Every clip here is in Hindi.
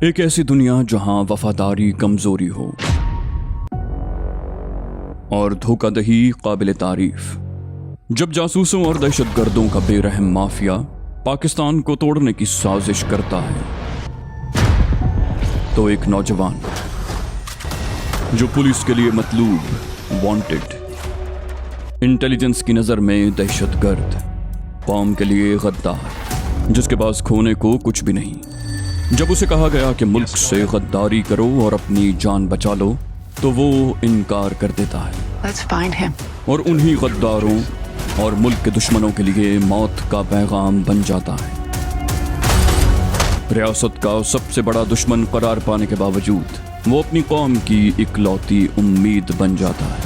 एक ऐसी दुनिया जहां वफादारी कमजोरी हो और धोखाधड़ी काबिल तारीफ। जब जासूसों और दहशतगर्दों का बेरहम माफिया पाकिस्तान को तोड़ने की साजिश करता है, तो एक नौजवान जो पुलिस के लिए मतलूब, वांटेड, इंटेलिजेंस की नजर में दहशतगर्द, कौम के लिए गद्दार, जिसके पास खोने को कुछ भी नहीं, जब उसे कहा गया कि मुल्क से गद्दारी करो और अपनी जान बचा लो, तो वो इनकार कर देता है। Let's find him. और उन्हीं गद्दारों और मुल्क के दुश्मनों के लिए मौत का पैगाम बन जाता है। रियासत का सबसे बड़ा दुश्मन करार पाने के बावजूद वो अपनी कौम की इकलौती उम्मीद बन जाता है।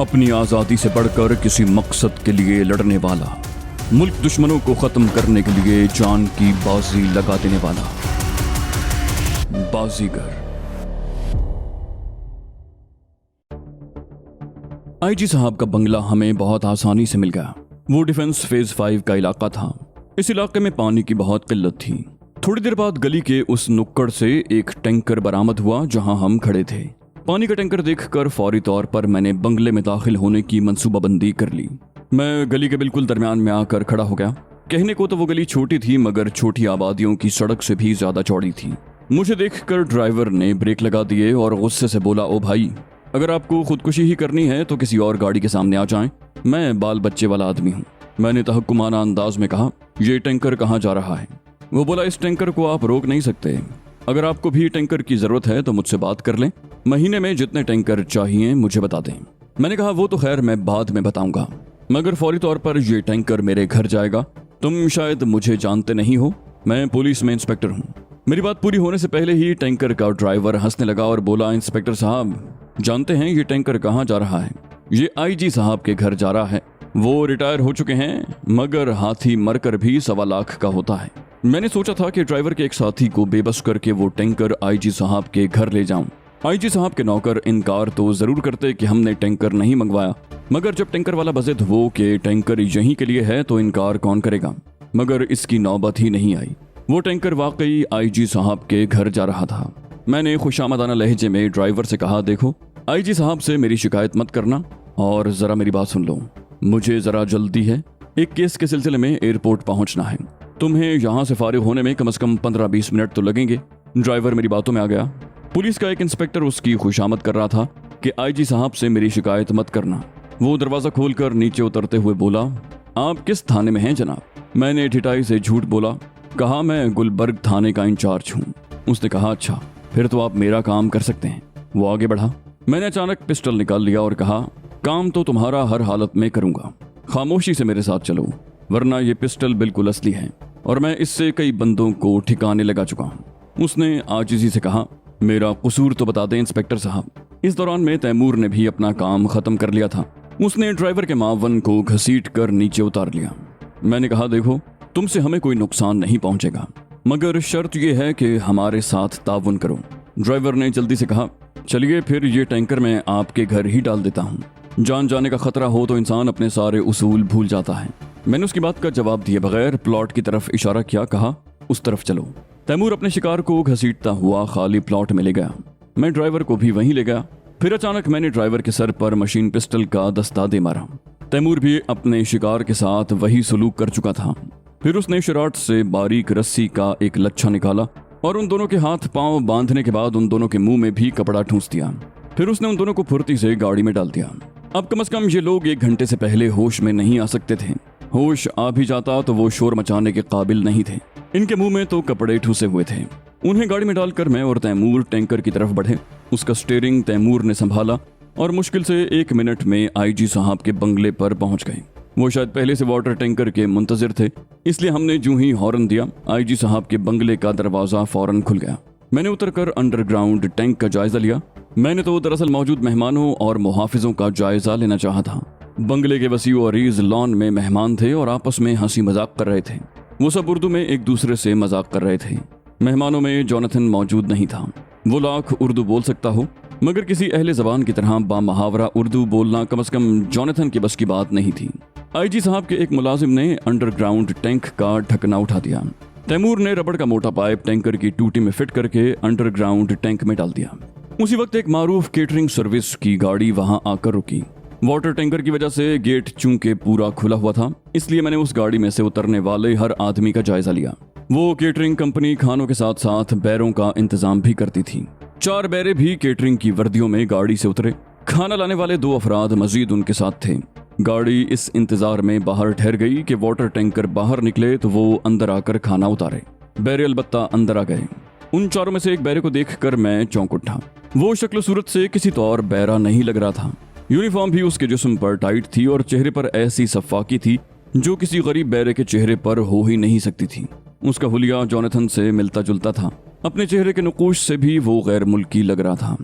अपनी आज़ादी से बढ़कर किसी मकसद के लिए लड़ने वाला, मुल्क दुश्मनों को खत्म करने के लिए जान की बाजी लगा देने वाला बाजीगर। आईजी साहब का बंगला हमें बहुत आसानी से मिल गया। वो डिफेंस फेज 5 का इलाका था। इस इलाके में पानी की बहुत किल्लत थी। थोड़ी देर बाद गली के उस नुक्कड़ से एक टैंकर बरामद हुआ जहां हम खड़े थे। पानी का टैंकर देखकर फौरी तौर पर मैंने बंगले में दाखिल होने की मंसूबाबंदी कर ली। मैं गली के बिल्कुल दरमियान में आकर खड़ा हो गया। कहने को तो वो गली छोटी थी, मगर छोटी आबादियों की सड़क से भी ज्यादा चौड़ी थी। मुझे देखकर ड्राइवर ने ब्रेक लगा दिए और गुस्से से बोला, ओ भाई, अगर आपको खुदकुशी ही करनी है तो किसी और गाड़ी के सामने आ जाएं। मैं बाल बच्चे वाला आदमी हूँ। मैंने तहक्कुमाना अंदाज में कहा, ये टैंकर कहाँ जा रहा है? वो बोला, इस टैंकर को आप रोक नहीं सकते। अगर आपको भी टैंकर की जरूरत है तो मुझसे बात कर लें। महीने में जितने टैंकर चाहिए मुझे बता दें। मैंने कहा, वो तो खैर मैं बाद में बताऊंगा, मगर फौरी तौर पर ये टैंकर मेरे घर जाएगा। तुम शायद मुझे जानते नहीं हो, मैं पुलिस में इंस्पेक्टर हूँ। मेरी बात पूरी होने से पहले ही टैंकर का ड्राइवर हंसने लगा और बोला, इंस्पेक्टर साहब, जानते हैं ये टैंकर कहाँ जा रहा है? ये आईजी साहब के घर जा रहा है। वो रिटायर हो चुके हैं, मगर हाथी मरकर भी 1.25 लाख का होता है। मैंने सोचा था कि ड्राइवर के एक साथी को बेबस करके वो टैंकर आईजी साहब के घर ले जाऊं। आईजी साहब के नौकर इनकार तो जरूर करते कि हमने टैंकर नहीं मंगवाया, मगर जब टैंकर वाला बज़िद हो कि टैंकर यहीं के लिए है तो इनकार कौन करेगा। मगर इसकी नौबत ही नहीं आई। वो टैंकर वाकई आईजी साहब के घर जा रहा था। मैंने खुशामदाना लहजे में ड्राइवर से कहा, देखो, आईजी साहब से मेरी शिकायत मत करना और जरा मेरी बात सुन लो। मुझे जरा जल्दी है, एक केस के सिलसिले में एयरपोर्ट पहुंचना है। तुम्हें यहाँ से फारिग होने में कम से कम 15-20 मिनट तो लगेंगे। ड्राइवर मेरी बातों में आ गया। पुलिस का एक इंस्पेक्टर उसकी खुशामद कर रहा था कि आईजी साहब से मेरी शिकायत मत करना। वो दरवाजा खोलकर नीचे उतरते हुए बोला, आप किस थाने में हैं जनाब? मैंने ठिठाई से झूठ बोला, कहा मैं गुलबर्ग थाने का इंचार्ज हूँ। उसने कहा, अच्छा, फिर तो आप मेरा काम कर सकते हैं। वो आगे बढ़ा। मैंने अचानक पिस्टल निकाल लिया और कहा, काम तो तुम्हारा हर हालत में करूंगा, खामोशी से मेरे साथ चलो, वरना ये पिस्टल बिल्कुल असली है और मैं इससे कई बंदों को ठिकाने लगा चुका हूँ। उसने आजिज़ी से कहा, मेरा कसूर तो बता दें इंस्पेक्टर साहब। इस दौरान में तैमूर ने भी अपना काम खत्म कर लिया था। उसने ड्राइवर के मावन को घसीट कर नीचे उतार लिया। मैंने कहा, देखो, तुमसे हमें कोई नुकसान नहीं पहुंचेगा, मगर शर्त यह है कि हमारे साथ ताउन करो। ड्राइवर ने जल्दी से कहा, चलिए फिर ये टैंकर मैं आपके घर ही डाल देता हूँ। जान जाने का खतरा हो तो इंसान अपने सारे उसूल भूल जाता है। मैंने उसकी बात का जवाब दिए बगैर प्लॉट की तरफ इशारा किया, कहा, उस तरफ चलो। तैमूर अपने शिकार को घसीटता हुआ खाली प्लॉट में ले गया। मैं ड्राइवर को भी वहीं ले गया। फिर अचानक मैंने ड्राइवर के सर पर मशीन पिस्टल का दस्ता दे मारा। तैमूर भी अपने शिकार के साथ वही सलूक कर चुका था। फिर उसने शराट से बारीक रस्सी का एक लच्छा निकाला और उन दोनों के हाथ पांव बांधने के बाद उन दोनों के मुंह में भी कपड़ा ठूंस दिया। फिर उसने उन दोनों को फुर्ती से गाड़ी में डाल दिया। अब कम से कम ये लोग 1 घंटे से पहले होश में नहीं आ सकते थे। होश आ भी जाता तो वो शोर मचाने के काबिल नहीं थे। इनके मुंह में तो कपड़े ठूसे हुए थे। उन्हें गाड़ी में डालकर मैं और तैमूर टैंकर की तरफ बढ़े। उसका स्टीयरिंग तैमूर ने संभाला और मुश्किल से 1 मिनट में आईजी साहब के बंगले पर पहुंच गए। वो शायद पहले से वाटर टैंकर के मुंतजिर थे, इसलिए हमने जो ही हॉर्न दिया, आईजी साहब के बंगले का दरवाजा फौरन खुल गया। मैंने उतरकर अंडरग्राउंड टैंक का जायजा लिया। मैंने तो दरअसल मौजूद मेहमानों और मुहाफिजों का जायजा लेना चाहा था। बंगले के वसी और अरीज लॉन में मेहमान थे और आपस में हंसी मजाक कर रहे थे। वो सब उर्दू में एक दूसरे से मजाक कर रहे थे। मेहमानों में जोनाथन मौजूद नहीं था। वो लाख उर्दू बोल सकता हो, मगर किसी अहले जबान की तरह बामहावरा उर्दू बोलना कम से कम जोनाथन की बस की बात नहीं थी। आईजी साहब के एक मुलाजिम ने अंडरग्राउंड टैंक का ढकना उठा दिया। तैमूर ने रबड़ का मोटा पाइप टैंकर की टूटी में फिट करके अंडरग्राउंड टैंक में डाल दिया। उसी वक्त एक मारूफ केटरिंग सर्विस की गाड़ी वहां आकर रुकी। वाटर टैंकर की वजह से गेट चूंकि पूरा खुला हुआ था, इसलिए मैंने उस गाड़ी में से उतरने वाले हर आदमी का जायजा लिया। वो केटरिंग कंपनी खानों के साथ साथ बैरों का इंतजाम भी करती थी। 4 बैरे भी केटरिंग की वर्दियों में गाड़ी से उतरे। खाना लाने वाले 2 अफराद मजीद उनके साथ थे। गाड़ी इस इंतजार में बाहर ठहर गई कि वाटर टैंकर बाहर निकले तो वो अंदर आकर खाना उतारे। बैरे अलबत्ता अंदर आ गए। उन 4 में से एक बैरे को देखकर मैं चौंक उठा। वो शक्ल सूरत से किसी तौर बैरा नहीं लग रहा था। यूनिफॉर्म भी उसके जिस्म पर टाइट थी और चेहरे पर ऐसी सफाकी थी जो किसी गरीब बैरे के चेहरे पर हो ही नहीं सकती थी। उसका हुलिया जोनाथन से मिलता जुलता था। अपने चेहरे के नकूश से भी वो गैर मुल्की लग रहा था।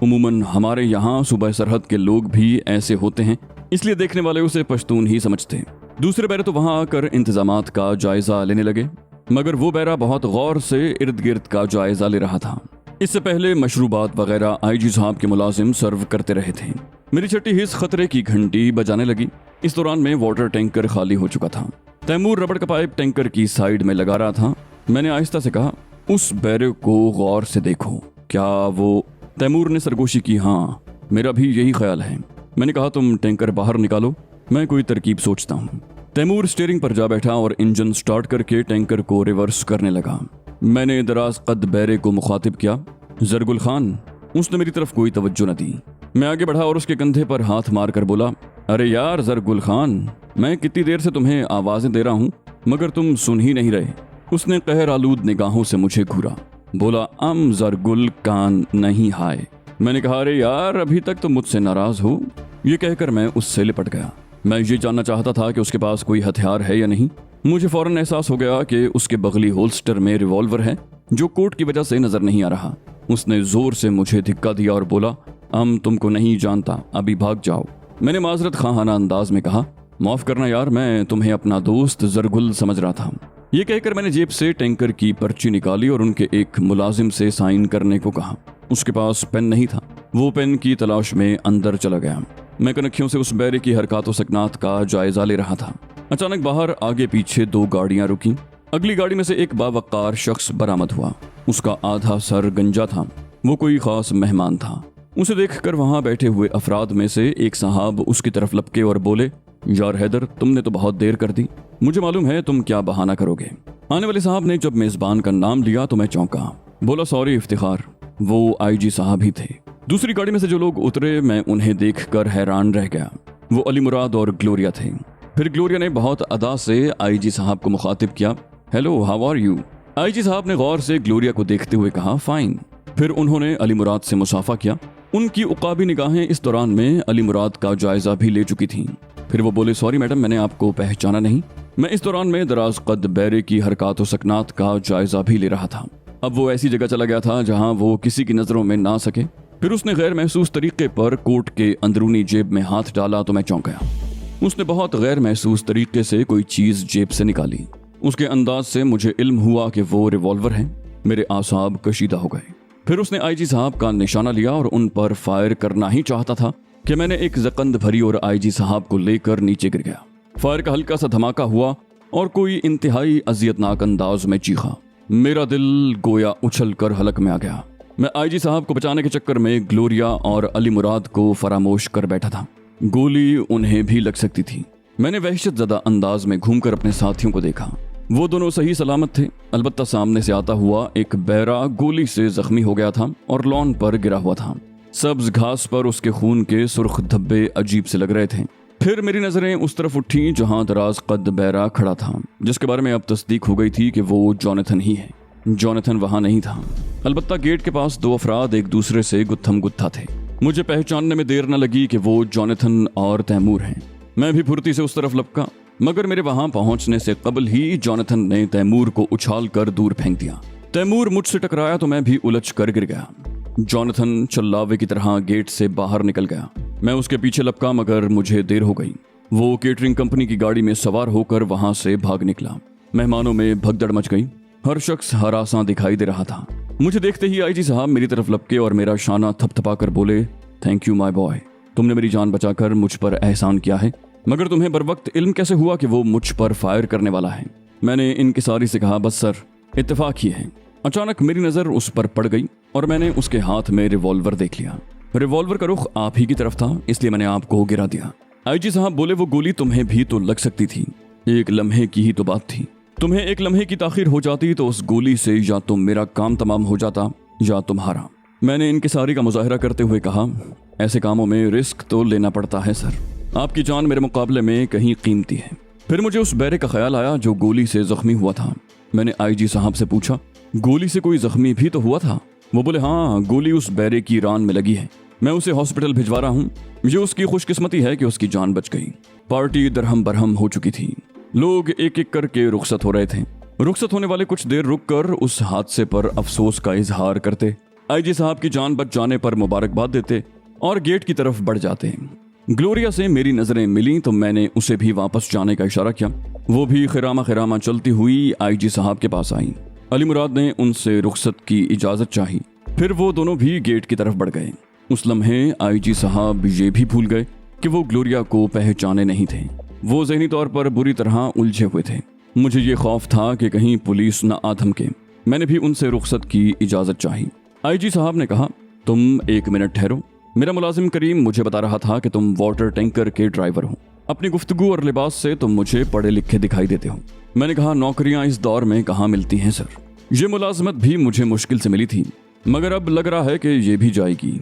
उमूमन हमारे यहाँ सूबा सरहद के लोग भी ऐसे होते हैं, इसलिए देखने वाले उसे पश्तून ही समझते। दूसरे बैरे तो वहां आकर इंतजामात का जायजा लेने लगे, मगर वो बैरा बहुत गौर से इर्द गिर्द का जायजा ले रहा था। इससे पहले मशरूबात वगैरह आईजी साहब के मुलाजिम सर्व करते रहे थे। मेरी छठी हिस्स खतरे की घंटी बजाने लगी। इस दौरान में वाटर टैंकर खाली हो चुका था। तैमूर रबड़ का पाइप टैंकर की साइड में लगा रहा था। मैंने आहिस्ता से कहा, उस बैरे को गौर से देखो। क्या वो? तैमूर ने सरगोशी की। हाँ, मेरा भी यही ख्याल है। मैंने कहा, तुम टैंकर बाहर निकालो, मैं कोई तरकीब सोचता हूँ। तैमूर स्टीयरिंग पर जा बैठा और इंजन स्टार्ट करके टैंकर को रिवर्स करने लगा। मैंने दराज कद बैरे को मुखातिब किया, जरगुल खान। उसने मेरी तरफ कोई तवज्जो न दी। मैं आगे बढ़ा और उसके कंधे पर हाथ मार कर बोला, अरे यार जरगुल खान, मैं कितनी देर से तुम्हें आवाजें दे रहा हूँ मगर तुम सुन ही नहीं रहे। उसने कहर आलूद निगाहों से मुझे घूरा, बोला, जरगुल कान नहीं हाय। मैंने कहा, अरे यार, अभी तक तो मुझसे नाराज हो। ये कहकर मैं उससे लिपट गया। मैं ये जानना चाहता था कि उसके पास कोई हथियार है या नहीं। मुझे फौरन एहसास हो गया कि उसके बगली होल्स्टर में रिवॉल्वर है जो कोट की वजह से नजर नहीं आ रहा। उसने जोर से मुझे धिक्का दिया और बोला, तुमको नहीं जानता, अभी भाग जाओ। मैंने माजरत खाना अंदाज में कहा, माफ करना यार, मैं तुम्हें अपना दोस्त जरगुल समझ रहा था। ये कहकर मैंने जेब से टैंकर की पर्ची निकाली और उनके एक मुलाजिम से साइन करने को कहा। उसके पास पेन नहीं था। वो पेन की तलाश में अंदर चला गया। मैं कनखियों से उस बैरे की हरकत व सकनात का जायजा ले रहा था। अचानक बाहर आगे पीछे 2 गाड़ियां रुकी। अगली गाड़ी में से एक बावकार शख्स बरामद हुआ। उसका आधा सर गंजा था। वो कोई खास मेहमान था। उसे देखकर वहां बैठे हुए अफराद में से एक साहब उसकी तरफ लपके और बोले, यार हैदर, तुमने तो बहुत देर कर दी। मुझे मालूम है तुम क्या बहाना करोगे। आने वाले साहब ने जब मेजबान का नाम लिया तो मैं चौंका। बोला, सॉरी इफ्तिखार। वो आईजी साहब ही थे। दूसरी गाड़ी में से जो लोग उतरे, मैं उन्हें देखकर हैरान रह गया। वो अली मुराद और ग्लोरिया थे। फिर ग्लोरिया ने बहुत अदा से आईजी साहब को मुखातिब किया, hello, how are you. IG साहब ने गौर से ग्लोरिया को देखते हुए कहा, फाइन। फिर उन्होंने अली मुराद से मुसाफा किया। उनकी उकाबी निगाहें इस दौरान में अली मुराद का जायजा भी ले चुकी थीं। फिर वो बोले, सॉरी मैडम, मैंने आपको पहचाना नहीं। मैं इस दौरान में दराज कद बैरे की हरकत व सकनात का जायजा भी ले रहा था। अब वो ऐसी जगह चला गया था जहां वो किसी की नजरों में ना सके। फिर उसने गैर महसूस तरीके पर कोट के अंदरूनी जेब में हाथ डाला तो मैं चौंक गया। उसने बहुत गैर महसूस तरीके से कोई चीज जेब से निकाली। उसके अंदाज से मुझे इल्म हुआ कि वो रिवॉल्वर है। मेरे आसाब कशीदा हो गए। फिर उसने आईजी साहब का निशाना लिया और उन पर फायर करना ही चाहता था कि मैंने एक जकंद भरी और आईजी साहब को लेकर नीचे गिर गया। फायर का हल्का सा धमाका हुआ और कोई इंतहाई अजियतनाक अंदाज में चीखा। मेरा दिल गोया उछल कर हलक में आ गया। मैं आईजी साहब को बचाने के चक्कर में ग्लोरिया और अली मुराद को फरामोश कर बैठा था। गोली उन्हें भी लग सकती थी। मैंने वहशत ज़दा अंदाज में घूमकर अपने साथियों को देखा। वो दोनों सही सलामत थे। अलबत्ता सामने से आता हुआ एक बैरा गोली से जख्मी हो गया था और लॉन पर गिरा हुआ था। सब्ज घास पर उसके खून के सुर्ख धब्बे अजीब से लग रहे थे। फिर मेरी नजरें उस तरफ उठी जहां दराज कद बैरा खड़ा था, जिसके बारे में अब तस्दीक हो गई थी कि वो जोनाथन ही है। जोनाथन वहां नहीं था। अलबत्ता गेट के पास 2 अफराद एक दूसरे से गुत्थम गुत्था थे। मुझे पहचानने में देर न लगी कि वो जोनाथन और तैमूर हैं। मैं भी फुर्ती से उस तरफ लपका, मगर मेरे वहां पहुंचने से कबल ही जोनाथन ने तैमूर को उछाल कर दूर फेंक दिया। तैमूर मुझसे टकराया तो मैं भी उलझ कर गिर गया। जोनाथन चल्लावे की तरह गेट से बाहर निकल गया। मैं उसके पीछे लपका, मगर मुझे देर हो गई। वो केटरिंग कंपनी की गाड़ी में सवार होकर वहां से भाग निकला। मेहमानों में भगदड़ मच गई। हर शख्स हरासा दिखाई दे रहा था। मुझे देखते ही आईजी साहब मेरी तरफ लपके और मेरा शाना थपथपा कर बोले, थैंक यू माय बॉय, तुमने मेरी जान बचाकर मुझ पर एहसान किया है। मगर तुम्हें बर वक्त इल्म कैसे हुआ कि वो मुझ पर फायर करने वाला है? मैंने इनकिसारी से कहा, बस सर, इत्तेफाक ही है। अचानक मेरी नज़र उस पर पड़ गई और मैंने उसके हाथ में रिवॉल्वर देख लिया। रिवॉल्वर का रुख आप ही की तरफ था, इसलिए मैंने आपको गिरा दिया। आईजी साहब बोले, वो गोली तुम्हें भी तो लग सकती थी, एक लम्हे की ही तो बात थी। तुम्हें एक लम्हे की ताखीर हो जाती तो उस गोली से या तो मेरा काम तमाम हो जाता या तुम्हारा। मैंने इनकिसारी का मुजाहरा करते हुए कहा, ऐसे कामों में रिस्क तो लेना पड़ता है सर, आपकी जान मेरे मुकाबले में कहीं कीमती है। फिर मुझे उस बैरे का ख्याल आया जो गोली से जख्मी हुआ था। मैंने आईजी साहब से पूछा, गोली से कोई जख्मी भी तो हुआ था? वो बोले, हाँ, गोली उस बैरे की रान में लगी है, मैं उसे हॉस्पिटल भिजवा रहा हूँ। ये उसकी खुशकिस्मती है कि उसकी जान बच गई। पार्टी दरहम बरहम हो चुकी थी, लोग एक एक करके रुखसत हो रहे थे। रुखसत होने वाले कुछ देर रुक कर उस हादसे पर अफसोस का इजहार करते, आईजी साहब की जान बच जाने पर मुबारकबाद देते और गेट की तरफ बढ़ जाते। ग्लोरिया से मेरी नजरें मिली तो मैंने उसे भी वापस जाने का इशारा किया। वो भी खिरामा खिरामा चलती हुई आईजी साहब के पास आई। अली मुराद ने उनसे रुखसत की इजाजत चाही, फिर वो दोनों भी गेट की तरफ बढ़ गए। उस लम्हे आईजी साहब ये भी भूल गए कि वो ग्लोरिया को पहचाने नहीं थे। वो ज़हनी तौर पर बुरी तरह उलझे हुए थे। मुझे ये खौफ था कि कहीं पुलिस न आ धमके। मैंने भी उनसे रुखसत की इजाजत चाही। आईजी साहब ने कहा, तुम 1 मिनट ठहरो। मेरा मुलाजिम करीम मुझे बता रहा था कि तुम वाटर टैंकर के ड्राइवर हो। अपनी गुफ्तगू और लिबास से तुम मुझे पढ़े लिखे दिखाई देते हो। मैंने कहा, नौकरियां इस दौर में कहाँ मिलती हैं सर। ये मुलाजमत भी मुझे मुश्किल से मिली थी, मगर अब लग रहा है कि ये भी जाएगी।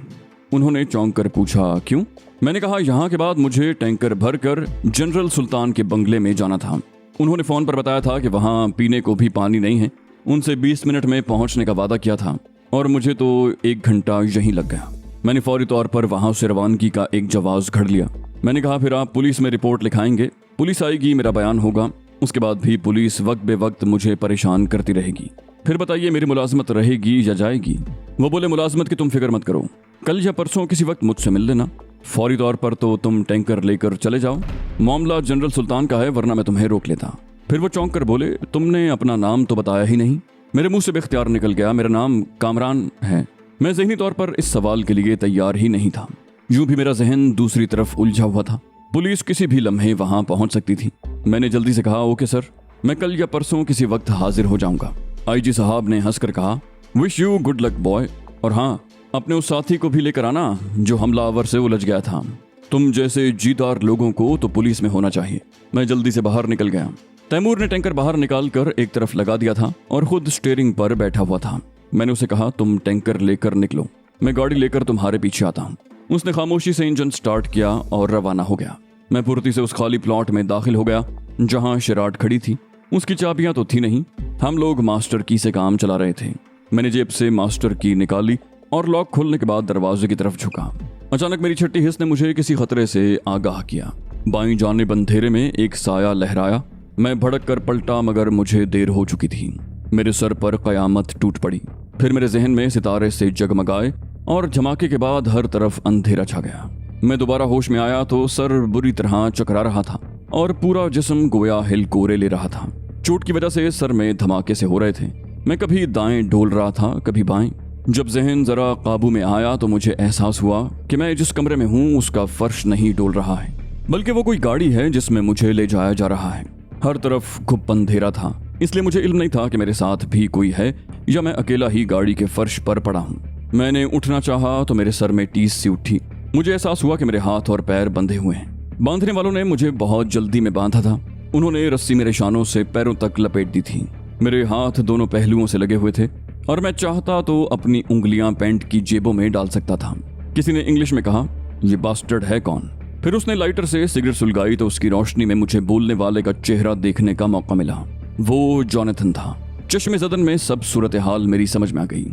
उन्होंने चौंक कर पूछा, क्यों? मैंने कहा, यहाँ के बाद मुझे टैंकर भर कर जनरल सुल्तान के बंगले में जाना था। उन्होंने फ़ोन पर बताया था कि वहाँ पीने को भी पानी नहीं है। उनसे 20 मिनट में पहुँचने का वादा किया था और मुझे तो 1 घंटा यहीं लग गया। मैंने फौरी तौर पर वहाँ से रवानगी का एक जवाब घड़ लिया। मैंने कहा, फिर आप पुलिस में रिपोर्ट लिखाएंगे, पुलिस आएगी, मेरा बयान होगा, उसके बाद भी पुलिस वक्त बे वक्त मुझे परेशान करती रहेगी। फिर बताइए, मेरी मुलाजमत रहेगी या जाएगी? वो बोले, मुलाजमत की तुम फिक्र मत करो, कल या परसों किसी वक्त मुझसे मिल लेना। फौरी तौर पर तो तुम टैंकर लेकर चले जाओ, मामला जनरल सुल्तान का है, वरना मैं तुम्हें रोक लेता। फिर वो चौंक कर बोले, तुमने अपना नाम तो बताया ही नहीं। मेरे मुंह से बेख्तियार निकल गया, मेरा नाम कामरान है। मैं ज़हनी तौर पर इस सवाल के लिए तैयार ही नहीं था। यूं भी मेरा जहन दूसरी तरफ उलझा हुआ था। पुलिस किसी भी लम्हे वहां पहुंच सकती थी। मैंने जल्दी से कहा, ओके सर, मैं कल या परसों किसी वक्त हाजिर हो जाऊंगा। आईजी साहब ने हंसकर कहा, wish you good luck boy, और हाँ, अपने उस साथी को भी लेकर आना जो हमलावर से उलझ गया था। तुम जैसे जीदार लोगों को तो पुलिस में होना चाहिए। मैं जल्दी से बाहर निकल गया। तैमूर ने टैंकर बाहर निकाल कर एक तरफ लगा दिया था और खुद स्टीयरिंग पर बैठा हुआ था। मैंने उसे कहा, तुम टैंकर लेकर निकलो, मैं गाड़ी लेकर तुम्हारे पीछे आता हूँ। उसने खामोशी से इंजन स्टार्ट किया और रवाना हो गया। मैं फुर्ती से उस खाली प्लॉट में दाखिल हो गया जहाँ शिराट खड़ी थी। उसकी चाबियां तो थी नहीं, हम लोग मास्टर की से काम चला रहे थे। मैंने जेब से मास्टर की निकाली और लॉक खोलने के बाद दरवाजे की तरफ झुका। अचानक मेरी छठी हिस्स ने मुझे किसी खतरे से आगाह किया। बाईं जानिब अंधेरे में एक साया लहराया। मैं भड़क कर पलटा, मगर मुझे देर हो चुकी थी। मेरे सर पर कयामत टूट पड़ी। फिर मेरे जहन में सितारे से जगमगाए और धमाके के बाद हर तरफ अंधेरा छा गया। मैं दोबारा होश में आया तो सर बुरी तरह चकरा रहा था और पूरा जिस्म गोया हिलकोरे ले रहा था। चोट की वजह से सर में धमाके से हो रहे थे। मैं कभी दाएं डोल रहा था, कभी बाएं। जब जहन जरा काबू में आया तो मुझे एहसास हुआ कि मैं जिस कमरे में हूँ उसका फर्श नहीं डोल रहा है, बल्कि वो कोई गाड़ी है जिसमें मुझे ले जाया जा रहा है। हर तरफ घुप अंधेरा था, इसलिए मुझे इल्म नहीं था कि मेरे साथ भी कोई है या मैं अकेला ही गाड़ी के फर्श पर पड़ा हूँ। मैंने उठना चाहा तो मेरे सर में टीस सी उठी। मुझे एहसास हुआ कि मेरे हाथ और पैर बंधे हुए हैं। बांधने वालों ने मुझे बहुत जल्दी में बांधा था। उन्होंने रस्सी मेरे शानों से पैरों तक लपेट दी थी। मेरे हाथ दोनों पहलुओं से लगे हुए थे और मैं चाहता तो अपनी उंगलियां पैंट की जेबों में डाल सकता था। किसी ने इंग्लिश में कहा, ये बास्टर्ड है कौन? फिर उसने लाइटर से सिगरेट सुलगाई तो उसकी रोशनी में मुझे बोलने वाले का चेहरा देखने का मौका मिला। वो जॉनथन था। चश्मे ज़दन में सब सूरत हाल मेरी समझ में आ गई।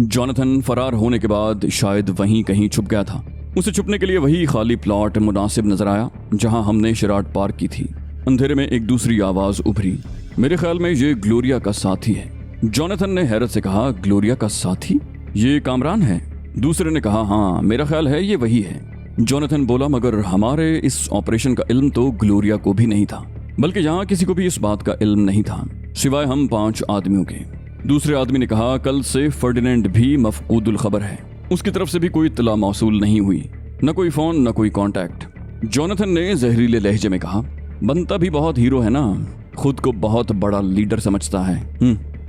जॉनथन फरार होने के बाद शायद वहीं कहीं छुप गया था। उसे छुपने के लिए वही खाली प्लॉट मुनासिब नजर आया जहां हमने शिराट पार्क की थी। अंधेरे में एक दूसरी आवाज उभरी। मेरे ख्याल में ये ग्लोरिया का साथी है। जॉनथन ने हैरत से कहा, ग्लोरिया का साथी? ये कामरान है? दूसरे ने कहा, हाँ, मेरा ख्याल है ये वही है। जॉनथन बोला, मगर हमारे इस ऑपरेशन का इल्म तो ग्लोरिया को भी नहीं था, बल्कि यहाँ किसी को भी इस बात का इल्म नहीं था सिवाय हम 5 आदमियों के। दूसरे आदमी ने कहा, कल से फर्डिनेंड भी मफकूदुल खबर है। उसकी तरफ से भी कोई इत्तला मौसूल नहीं हुई, न कोई फोन न कोई कांटेक्ट। जॉनथन ने जहरीले लहजे में कहा, बनता भी बहुत हीरो है ना। खुद को बहुत बड़ा लीडर समझता है।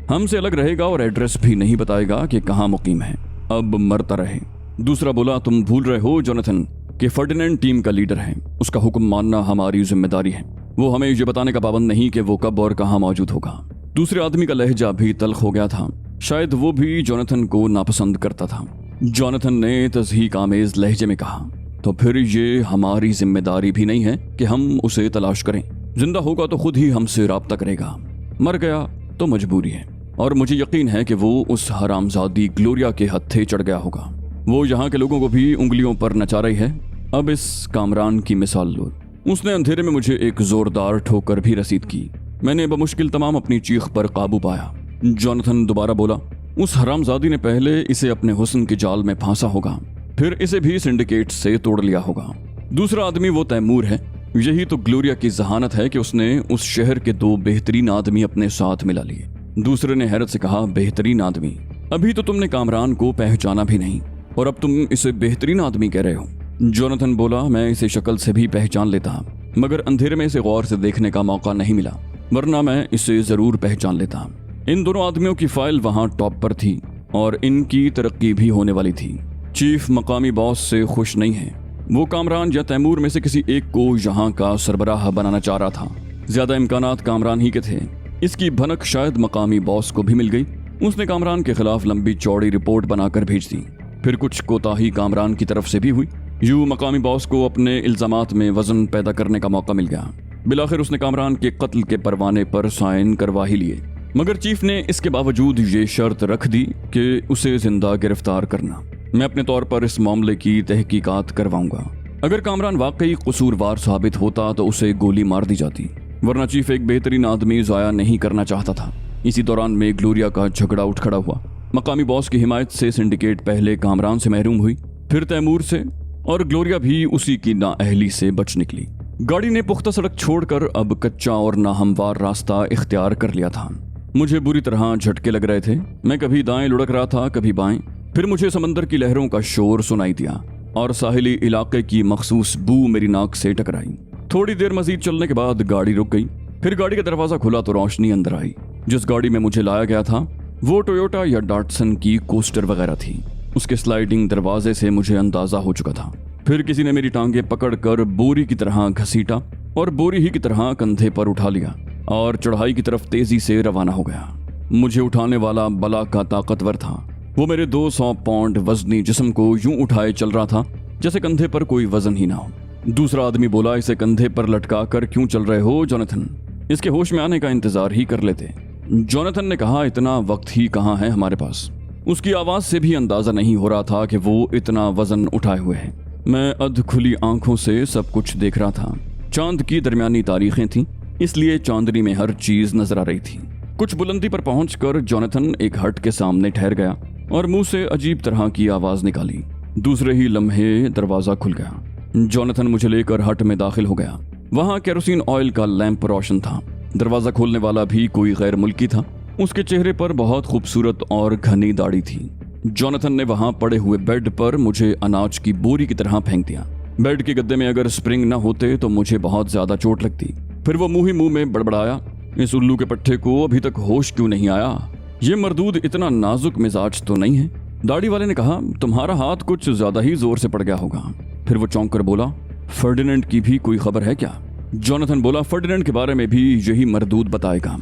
हमसे अलग रहेगा और एड्रेस भी नहीं बताएगा कि कहाँ मुकीम है। अब मरता रहे। दूसरा बोला, तुम भूल रहे हो जोनाथन कि फर्डिनेंड टीम का लीडर है। उसका हुक्म मानना हमारी जिम्मेदारी है। वो हमें ये बताने का पाबंद नहीं कि वो कब और कहाँ मौजूद होगा। दूसरे आदमी का लहजा भी तल्ख हो गया था। शायद वो भी जोनाथन को नापसंद करता था। जोनाथन ने तस्हीक आमेज लहजे में कहा, तो फिर ये हमारी जिम्मेदारी भी नहीं है कि हम उसे तलाश करें। जिंदा होगा तो खुद ही हमसे राब्ता करेगा, मर गया तो मजबूरी है। और मुझे यकीन है कि वो उस हरामजादी ग्लोरिया के हत्थे चढ़ गया होगा। वो यहाँ के लोगों को भी उंगलियों पर नचा रही है। अब इस कामरान की मिसाल लो। उसने अंधेरे में मुझे एक जोरदार ठोकर भी रसीद की। मैंने बमुश्किल तमाम अपनी चीख पर काबू पाया। जोनाथन दोबारा बोला, उस हरामजादी ने पहले इसे अपने हुस्न के जाल में फांसा होगा, फिर इसे भी सिंडिकेट से तोड़ लिया होगा। दूसरा आदमी वो तैमूर है। यही तो ग्लोरिया की जहानत है कि उसने उस शहर के 2 बेहतरीन आदमी अपने साथ मिला लिए। दूसरे ने हैरत से कहा, बेहतरीन आदमी? अभी तो तुमने कामरान को पहचाना भी नहीं और अब तुम इसे बेहतरीन आदमी कह रहे हो। जोनाथन बोला, मैं इसे शक्ल से भी पहचान लेता, मगर अंधेरे में इसे गौर से देखने का मौका नहीं मिला, वरना मैं इसे जरूर पहचान लेता। इन दोनों आदमियों की फाइल वहां टॉप पर थी और इनकी तरक्की भी होने वाली थी। चीफ मकामी बॉस से खुश नहीं है। वो कामरान या तैमूर में से किसी एक को यहाँ का सरबराह बनाना चाह रहा था। ज्यादा इम्कानात कामरान ही के थे। इसकी भनक शायद मकामी बॉस को भी मिल गई। उसने कामरान के खिलाफ लंबी चौड़ी रिपोर्ट बनाकर भेज दी। फिर कुछ कोताही कामरान की तरफ से भी हुई। यूं मकामी बॉस को अपने इल्जामात में वजन पैदा करने का मौका मिल गया। बिलाखिर उसने कामरान के कत्ल के परवाने पर साइन करवा ही लिए, मगर चीफ ने इसके बावजूद ये शर्त रख दी कि उसे जिंदा गिरफ्तार करना। मैं अपने तौर पर इस मामले की तहकीकात करवाऊंगा। अगर कामरान वाकई कसूरवार साबित होता तो उसे गोली मार दी जाती, वरना चीफ एक बेहतरीन आदमी जाया नहीं करना चाहता था। इसी दौरान में ग्लोरिया का झगड़ा उठ खड़ा हुआ। मकामी बॉस की हिमायत से सिंडिकेट पहले कामरान से महरूम हुई, फिर तैमूर से, और ग्लोरिया भी उसी की नाअहली से बच निकली। गाड़ी ने पुख्ता सड़क छोड़कर अब कच्चा और नाहमवार रास्ता इख्तियार कर लिया था। मुझे बुरी तरह झटके लग रहे थे। मैं कभी दाएं लुढ़क रहा था, कभी बाएं। फिर मुझे समंदर की लहरों का शोर सुनाई दिया और साहिली इलाके की मखसूस बू मेरी नाक से टकराई। थोड़ी देर मजीद चलने के बाद गाड़ी रुक गई। फिर गाड़ी का दरवाजा खुला तो रोशनी अंदर आई। जिस गाड़ी में मुझे लाया गया था वो टोयोटा या डाटसन की कोस्टर वगैरह थी। उसके स्लाइडिंग दरवाजे से मुझे अंदाजा हो चुका था। फिर किसी ने मेरी टांगे पकड़कर बोरी की तरह घसीटा और बोरी ही की तरह कंधे पर उठा लिया और चढ़ाई की तरफ तेजी से रवाना हो गया। मुझे उठाने वाला बला का ताकतवर था। वो मेरे 200 पाउंड वजनी जिस्म को यूं उठाए चल रहा था जैसे कंधे पर कोई वजन ही ना हो। दूसरा आदमी बोला, इसे कंधे पर लटका कर क्यों चल रहे हो जोनाथन? इसके होश में आने का इंतजार ही कर लेते। जोनाथन ने कहा, इतना वक्त ही कहाँ है हमारे पास। उसकी आवाज से भी अंदाजा नहीं हो रहा था कि वो इतना वजन उठाए हुए है। मैं अध खुली आंखों से सब कुछ देख रहा था। चांद की दरमियानी तारीखें थीं, इसलिए चांदनी में हर चीज नजर आ रही थी। कुछ बुलंदी पर पहुंचकर जोनाथन एक हट के सामने ठहर गया और मुंह से अजीब तरह की आवाज निकाली। दूसरे ही लम्हे दरवाजा खुल गया। जोनाथन मुझे लेकर हट में दाखिल हो गया। वहां केरोसिन ऑयल का लैंप रोशन था। दरवाजा खोलने वाला भी कोई गैर मुल्की था। उसके चेहरे पर बहुत खूबसूरत और घनी दाढ़ी थी। जोनाथन ने वहां पड़े हुए बेड पर मुझे अनाज की बोरी की तरह फेंक दिया। बेड के गद्दे में अगर स्प्रिंग न होते तो मुझे बहुत ज्यादा चोट लगती। फिर वो मुंह ही मुंह में बड़बड़ाया, इस उल्लू के पट्टे को अभी तक होश क्यों नहीं आया? ये मरदूद इतना नाजुक मिजाज तो नहीं है। दाढ़ी वाले ने कहा, तुम्हारा हाथ कुछ ज्यादा ही जोर से पड़ गया होगा। फिर वो चौंक कर बोला, फर्डिनेंड की भी कोई खबर है क्या? जोनाथन बोला, फर्डिनेंड के बारे में भी यही मरदूद बताएगा।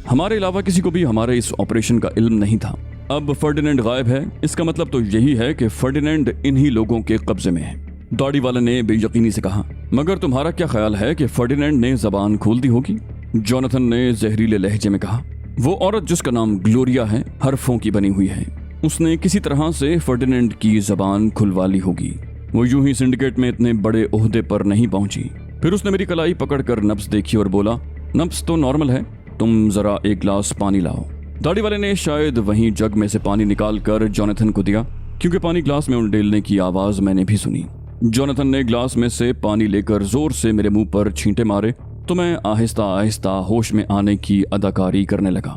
हमारे अलावा किसी को भी हमारे इस ऑपरेशन का इल्म नहीं था। अब फर्डिनेंड गायब है, इसका मतलब तो यही है कि फर्डिनेंड इन्हीं लोगों के कब्जे में है। दाढ़ी वाले ने बेयकीनी से कहा, मगर तुम्हारा क्या ख्याल है कि फर्डिनेंड ने जबान खोल दी होगी? जोनाथन ने जहरीले लहजे में कहा, वो औरत जिसका नाम ग्लोरिया है हरफों की बनी हुई है। उसने किसी तरह से फर्डिनेंड की जबान खुलवा ली होगी। वो यूं ही सिंडिकेट में इतने बड़े ओहदे पर नहीं पहुंची। फिर उसने मेरी कलाई पकड़कर नब्ज देखी और बोला, नब्ज तो नॉर्मल है, तुम जरा एक गिलास पानी लाओ। दाढ़ी वाले ने शायद वहीं जग में से पानी निकाल कर जोनाथन को दिया, क्योंकि पानी ग्लास में उंडेलने की आवाज मैंने भी सुनी। जोनाथन ने ग्लास में से पानी लेकर जोर से मेरे मुंह पर छींटे मारे तो मैं आहिस्ता आहिस्ता होश में आने की अदाकारी करने लगा।